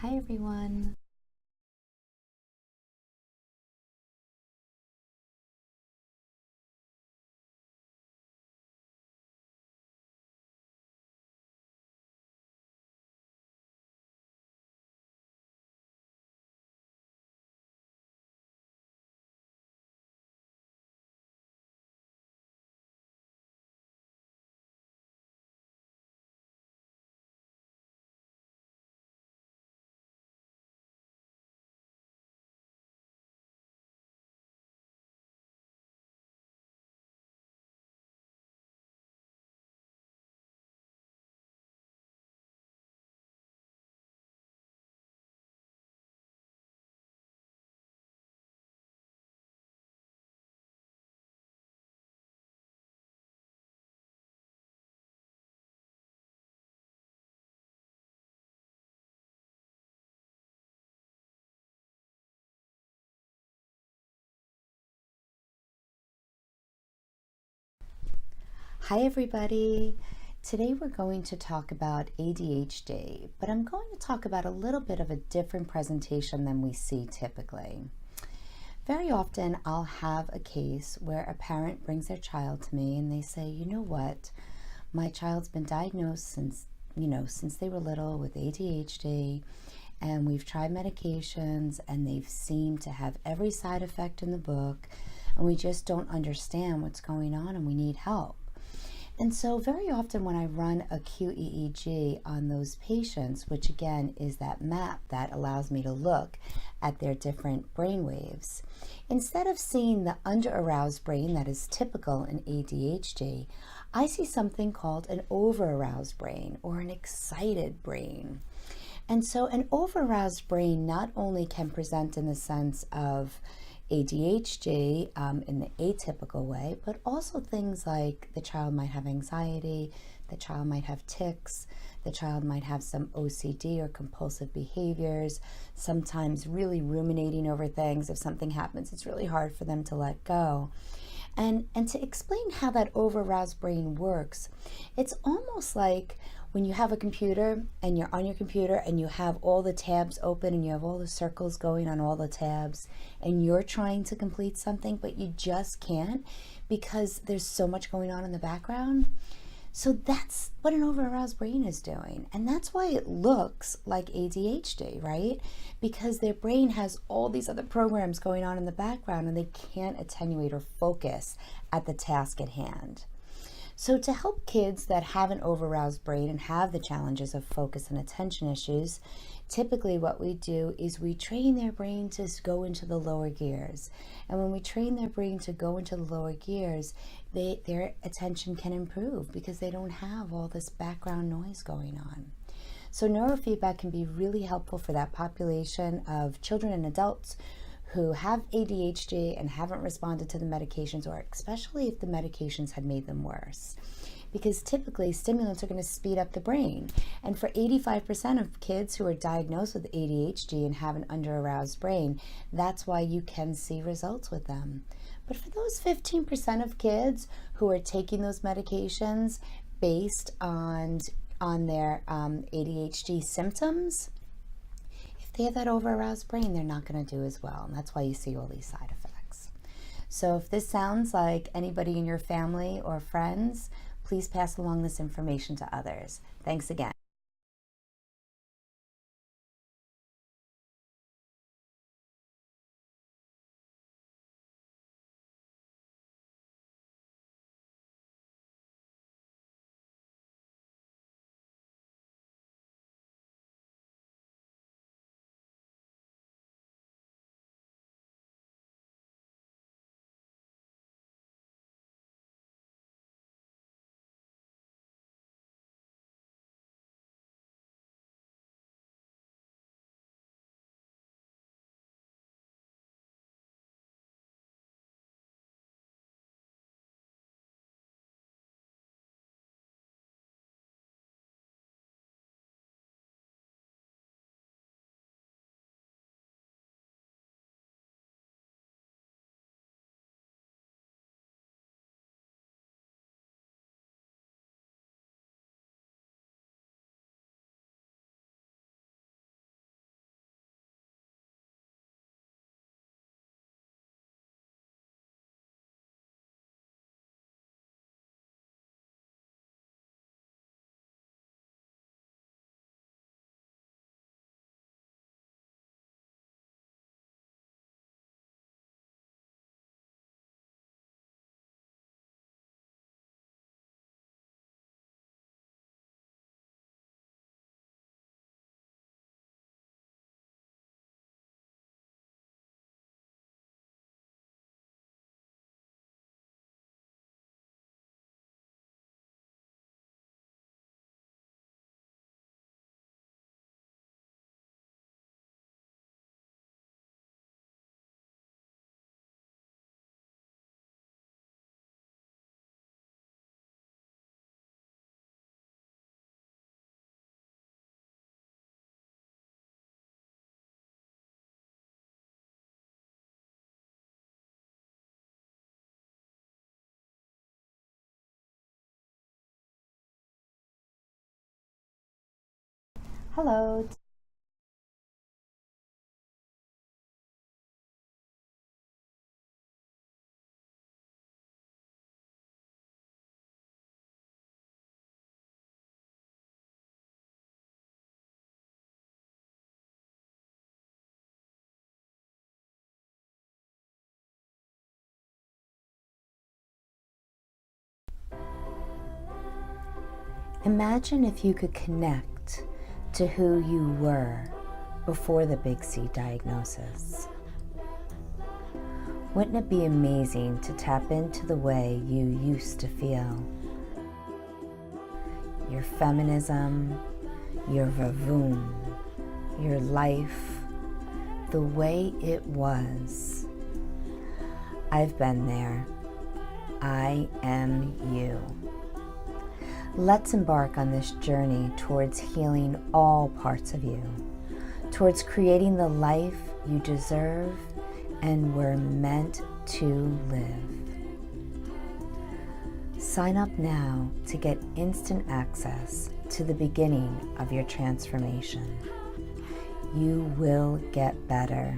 Hi everyone. Hi everybody. Today we're going to talk about ADHD, but I'm going to talk about a little bit of a different presentation than we see typically. Very often I'll have a case where a parent brings their child to me and they say, you know what, my child's been diagnosed since they were little with ADHD, and we've tried medications and they've seemed to have every side effect in the book, and we just don't understand what's going on and we need help. And so very often when I run a QEEG on those patients, which again is that map that allows me to look at their different brain waves, instead of seeing the under-aroused brain that is typical in ADHD, I see something called an over-aroused brain or an excited brain. And so an over-aroused brain not only can present in the sense of ADHD in the atypical way, but also things like the child might have anxiety, the child might have tics, the child might have some OCD or compulsive behaviors, sometimes really ruminating over things. If something happens, it's really hard for them to let go. And to explain how that over-aroused brain works, it's almost like when you have a computer and you're on your computer and you have all the tabs open and you have all the circles going on all the tabs and you're trying to complete something but you just can't because there's so much going on in the background. So that's what an over-aroused brain is doing. And that's why it looks like ADHD, right? Because their brain has all these other programs going on in the background and they can't attenuate or focus at the task at hand. So to help kids that have an over-aroused brain and have the challenges of focus and attention issues, typically what we do is we train their brain to go into the lower gears. And when we train their brain to go into the lower gears, their attention can improve because they don't have all this background noise going on. So neurofeedback can be really helpful for that population of children and adults who have ADHD and haven't responded to the medications, or especially if the medications had made them worse. Because typically stimulants are going to speed up the brain. And for 85% of kids who are diagnosed with ADHD and have an under-aroused brain, that's why you can see results with them. But for those 15% of kids who are taking those medications based on their ADHD symptoms, if they have that over-aroused brain, they're not going to do as well. And that's why you see all these side effects. So if this sounds like anybody in your family or friends, please pass along this information to others. Thanks again. Hello. Imagine if you could connect to who you were before the Big C diagnosis. Wouldn't it be amazing to tap into the way you used to feel? Your feminism, your vavoom, your life, the way it was. I've been there. I am you. Let's embark on this journey towards healing all parts of you, towards creating the life you deserve and were meant to live. Sign up now to get instant access to the beginning of your transformation. You will get better.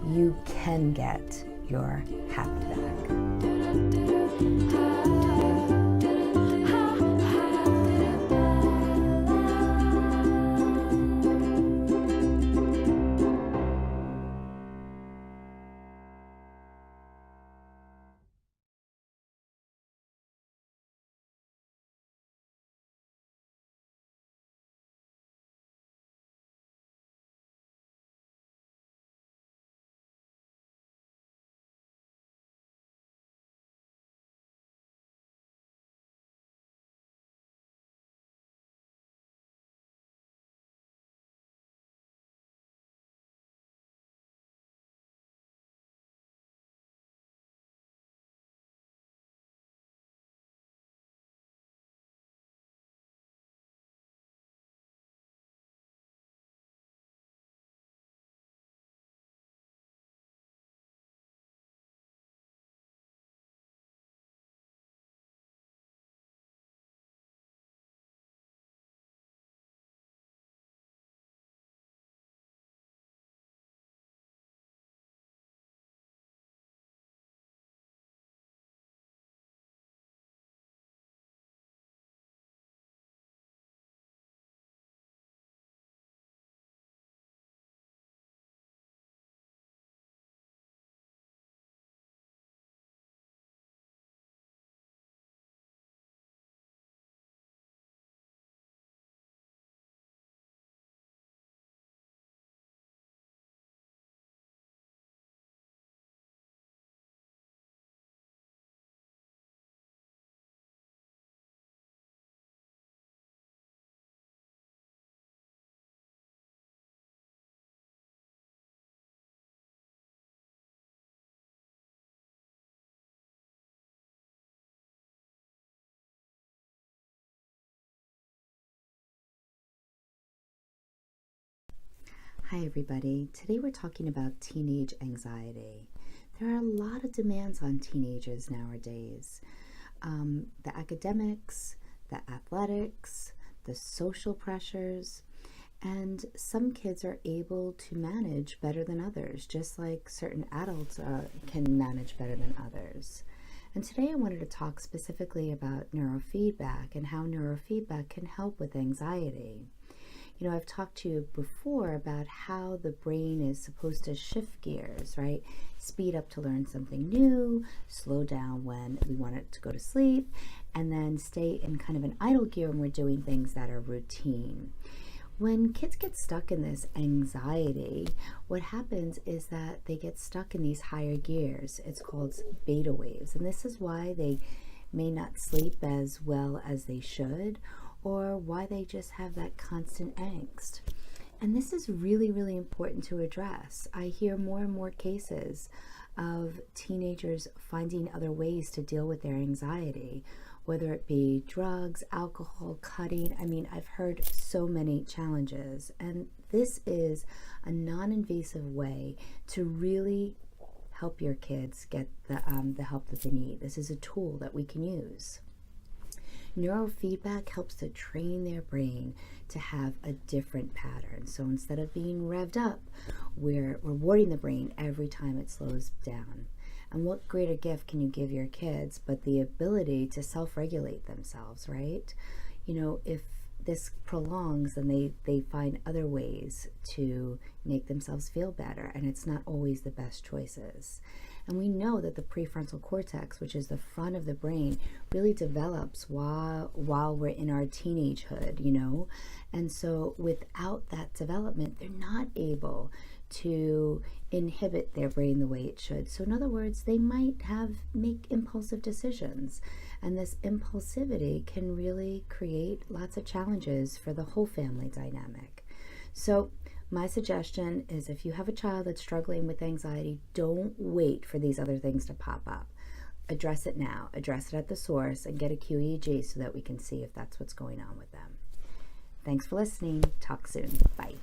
You can get your happy back. Hi everybody. Today we're talking about teenage anxiety. There are a lot of demands on teenagers nowadays. The academics, the athletics, the social pressures, and some kids are able to manage better than others, just like certain adults can manage better than others. And today I wanted to talk specifically about neurofeedback and how neurofeedback can help with anxiety. You know, I've talked to you before about how the brain is supposed to shift gears, right? Speed up to learn something new, slow down when we want it to go to sleep, and then stay in kind of an idle gear when we're doing things that are routine. When kids get stuck in this anxiety, what happens is that they get stuck in these higher gears. It's called beta waves, and this is why they may not sleep as well as they should, or why they just have that constant angst. And this is really, really important to address. I hear more and more cases of teenagers finding other ways to deal with their anxiety, whether it be drugs, alcohol, cutting. I mean, I've heard so many challenges. And this is a non-invasive way to really help your kids get the help that they need. This is a tool that we can use. Neurofeedback helps to train their brain to have a different pattern. So instead of being revved up, we're rewarding the brain every time it slows down. And what greater gift can you give your kids but the ability to self-regulate themselves, right? If this prolongs, then they find other ways to make themselves feel better, and it's not always the best choices. And we know that the prefrontal cortex, which is the front of the brain, really develops while we're in our teenagehood, And so without that development, they're not able to inhibit their brain the way it should. So in other words, they might make impulsive decisions. And this impulsivity can really create lots of challenges for the whole family dynamic. So my suggestion is, if you have a child that's struggling with anxiety, don't wait for these other things to pop up. Address it now, address it at the source, and get a QEEG so that we can see if that's what's going on with them. Thanks for listening. Talk soon. Bye.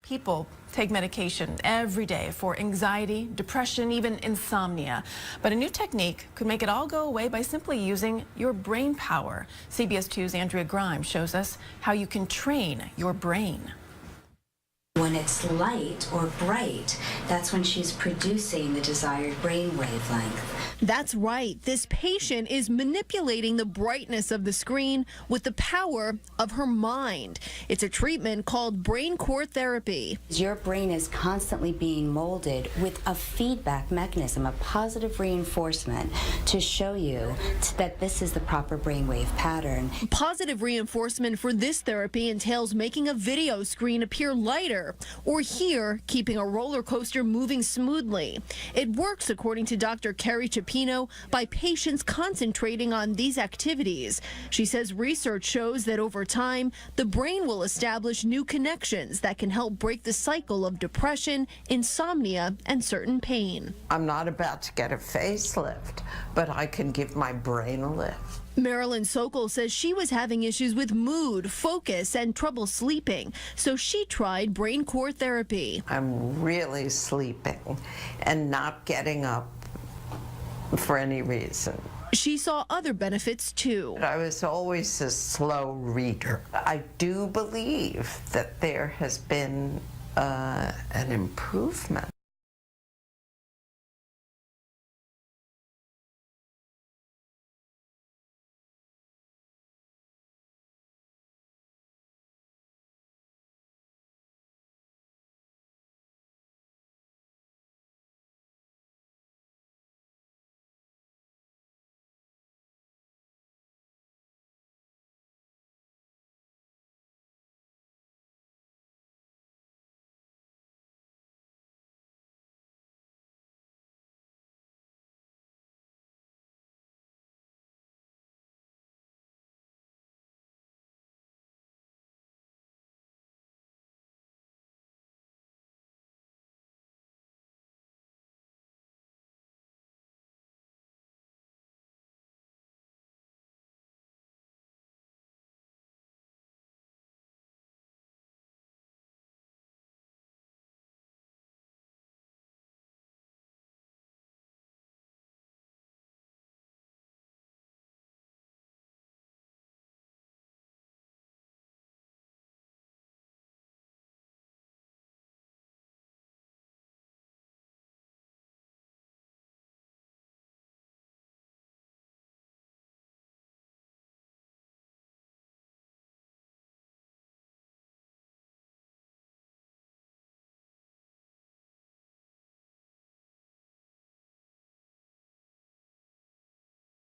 People take medication every day for anxiety, depression, even insomnia. But a new technique could make it all go away by simply using your brain power. CBS 2's Andrea Grimes shows us how you can train your brain. When it's light or bright, that's when she's producing the desired brain wavelength. That's right. This patient is manipulating the brightness of the screen with the power of her mind. It's a treatment called brain core therapy. Your brain is constantly being molded with a feedback mechanism, a positive reinforcement to show you that this is the proper brainwave pattern. Positive reinforcement for this therapy entails making a video screen appear lighter, or here, keeping a roller coaster moving smoothly. It works, according to Dr. Carrie Chapino, by patients concentrating on these activities. She says research shows that over time, the brain will establish new connections that can help break the cycle of depression, insomnia, and certain pain. I'm not about to get a facelift, but I can give my brain a lift. Marilyn Sokol says she was having issues with mood, focus, and trouble sleeping, so she tried brain core therapy. I'm really sleeping and not getting up for any reason. She saw other benefits too. I was always a slow reader. I do believe that there has been an improvement.